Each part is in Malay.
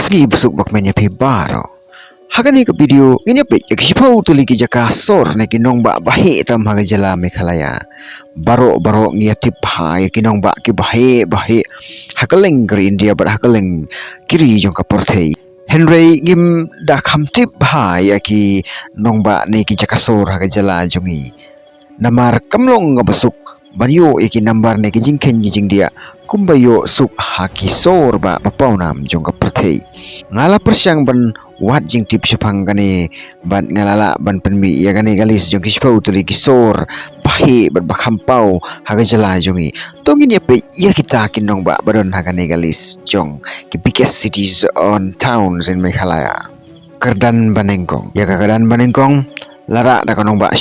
Segi besuk bak menya pi baro. Hagani ke video ini pe ekshipau tuli ki jaka sor ne kinong ba bahe tam haga jala Meghalaya. Baro ngiatip hai kinong ba ki bahe hakaleng gri India bar hakaleng kiri jong ka porthei. Henry gim da khamtip hai ki nong ba ne ki jaka sor haga jala jongi. Namar kamlong nga besuk banyo iki nambar ne ki jingkhen jing dia kumbayo suk haki sor ba papaunam jong ka porthei. Ngala persyang ban wat jing tip syapang gani ban ngalala ban penmi ya gani galis jong kispau tuli kisor bahe ban bakhampau haga jala jongi tongin ya pe ya kita kinong ba badon haga ne galis jong ki biggest cities on towns in Meghalaya. Kerdan Banengkong ya Kerdan Banengkong lara da kanong ba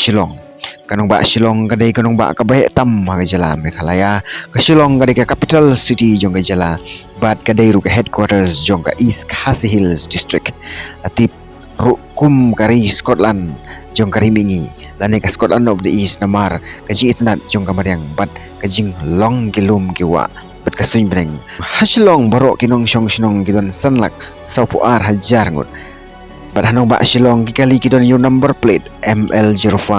Shillong kadai kanong ba kabahe tam haga jala Meghalaya ka Shillong kadai ka capital city jong ka jala bat kadai ru ka headquarters jong ka East Khasi Hills district atip rukum kari Scotland jong kari mingi lane ka Scotland of the East namar kaji itnat jong kamariang bat kajing long kilum kiwa bat kasuin beneng Shillong baro kinong syong sinong gidon sanlak saupu ar hajar ngut bat hanong ba Shillong kikali kidon yung number plate ML05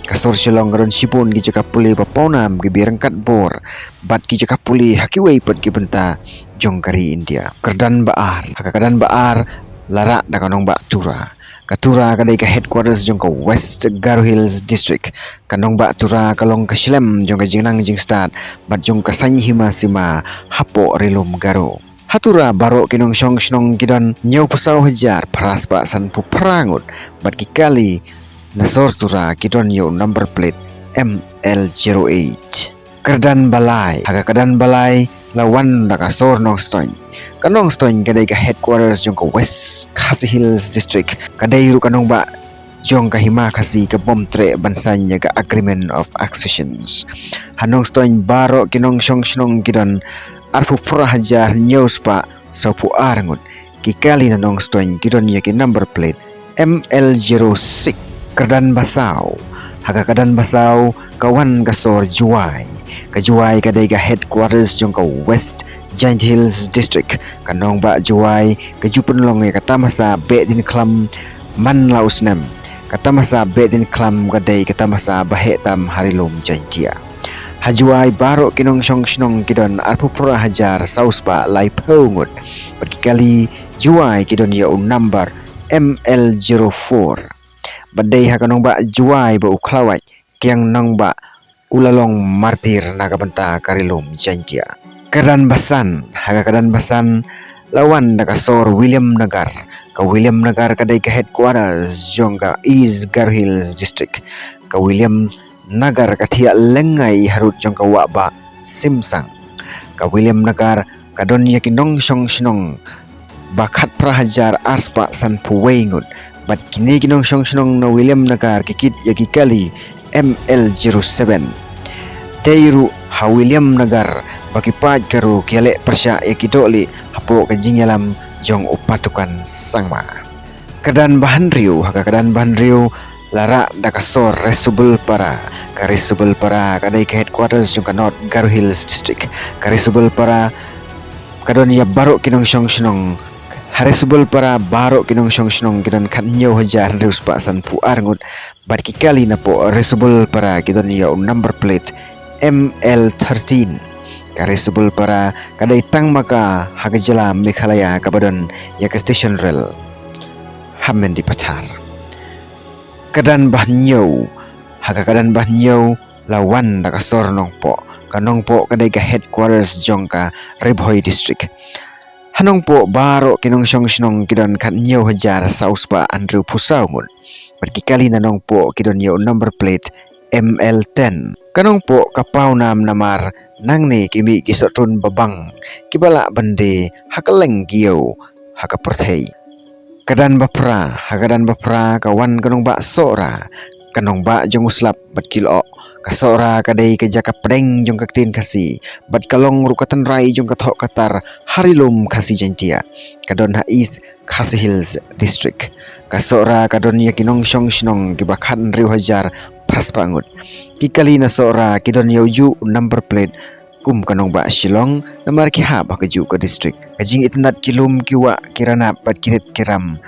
kasor Shillong karon sipon ki jaka puli papaunam ki birangkat bor bat ki jaka puli hakiway pat ki benta jong kari India. Kerdan Baar hakadan Baar lara da kanong ba Tura katura kadai ka headquarters jong ka West Garo Hills district kanong ba Tura kalong ka Shilem jong ka jingnang jing stad bat jong ka Sanyhima sima hapo rilum Garo. Hatura baro kinong syong sinong kidon nyaw pusaw hajar paras ba san puprangut bat kikali nasor Tura kidon yo number plate ML08. Kerdan Balai hakadan Balai lawan da kasor nong stoin kanong stoin kadai ka headquarters jong ka West Khasi Hills district kadai ru kanong ba jong ka hima kasi ka bomtre bansanya ka agreement of accessions hanong stoin baro kinong syong sinong kidon arfu pura hajar news pa sapu arangut kikali na nong stoin kidon ya ki number plate ML06. Kerdan Basaw hakadan Basaw kawan kasor Juwai kajuai kadai ka headquarters jong ka West Giant Hills district kanong ba Juwai kajupun long ya katamasa bedin klam man lausnem katamasa bedin klam kadai katamasa bahetam harilum jantia hajuai baro kinong syong sinong kidon arpu pura hajar saus pa lai pongut berkali Juwai kidon ya number ML04 badai hakanong ba Juwai ba uklawai kiang nang ba ulalong martir nakabenta karilum jantia. Kerdan Basan hakadan Basan lawan nakasor William Nagar ka William Nagar kadai ka headquarters jong ka East Garo Hills district ka William Nagar kathia lengai harut jong ka waba Simsang ka William Nagar kadon ya kinong syong sinong bakat prahajar arspa san puwengut bat kini kinong syong sinong na William Nagar kikit yaki kali ML07 Teiru ha William Nagar baki paj karu kiale persya yaki doli hapo kajinyalam jong upatukan sangma. Kerdan Bahan Riu hakadan Bahan Riu lara dakasor Resubul Para Karisubul Para kadai ke headquarters jong ka North Garo Hills district Karisubul Para kadon ya baro kinong syong sinong Harisubul Para baro kinong syong sinong kidon kan nyaw hajar reus pa san pu arngut bat kikali na po Resubul Para kidon ya number plate ML13 Karisubul Para kadai tang maka haga jala Meghalaya kabadon ya ke station rail hamen di pacar. Kedan Bahnyo hakadan Bahnyo lawan da kasor nongpo kanong po kadai ka headquarters jong ka Ribhoy district hanong po baro kinong syong sinong kidon kan nyaw hajar saus pa Andrew Pusaungun berkikali na nong po kidon yaw number plate ML10 kanong po kapaunam namar nang ni kimi kisotun babang kibala bande hakaleng giyaw hakaporthei. Kedan Bapra hakadan Bapra kawan kanong ba sora kanong ba jong uslap bat kilo kasora kadai ka jaka pedeng jong kaktin kasi bat kalong rukatan rai jong kathok katar harilum kasi jantia kadon ha East Khasi Hills district kasora kadon ya kinong syong sinong kibakan riu hajar praspangut kikali na sora kidon yauju number plate kum kanong ba Shillong namar ki ha ba kaju ka district kajing itnat kilum kiwa kirana bat kinit kiram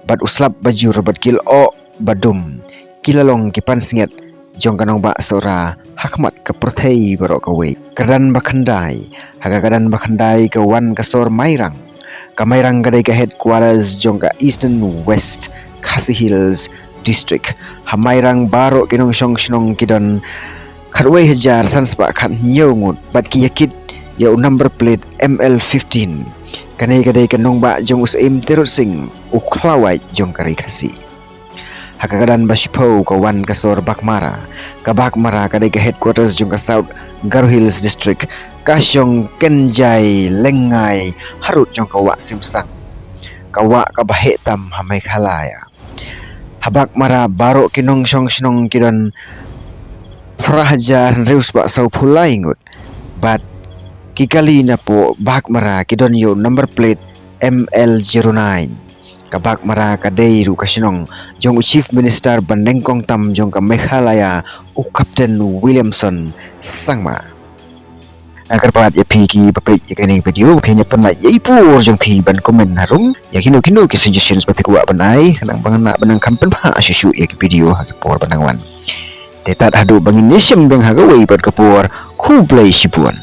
bat uslap bajur bat kil o badum kilalong kipan singet jong kanong ba sora hakmat ka prothei baro ka we kadan bakhandai haga kadan bakhandai ka wan kasor mairang kadai ka headquarters jong ka Eastern West Khasi Hills district hamairang baro kinong shnong kidon khatway hajar sanspa khat nyongut bat ki yakit yau number plate ML15 kanai kadai kanong ba jong usaim terot sing uklawai jong kari khasi hakakadan bashpo kawan kasor bakmara kadai ka headquarters jong ka South Garo Hills district kasyong kenjai lengai harut jong kawa simsang kawa kabahetam hamai khalaya habak mara baro kinong shnong kidon prahajar reus ba sau phulai ngut bat kikali na po bak mara kidon yo number plate ML09 kabak mara kadai ru kasinong jong chief minister bandengkong tam jong ka Meghalaya u captain Williamson sangma agar pat ya ki bapak ya kini video pinya penla ya ipu jong pi ban komen harum ya kino ki suggestions bapak kuat banai nang bangana banang kampen pa asyusyu ya video ha por banangwan Tetat hadu bangin nisyam bang hagaway pat kapur kublay sipun.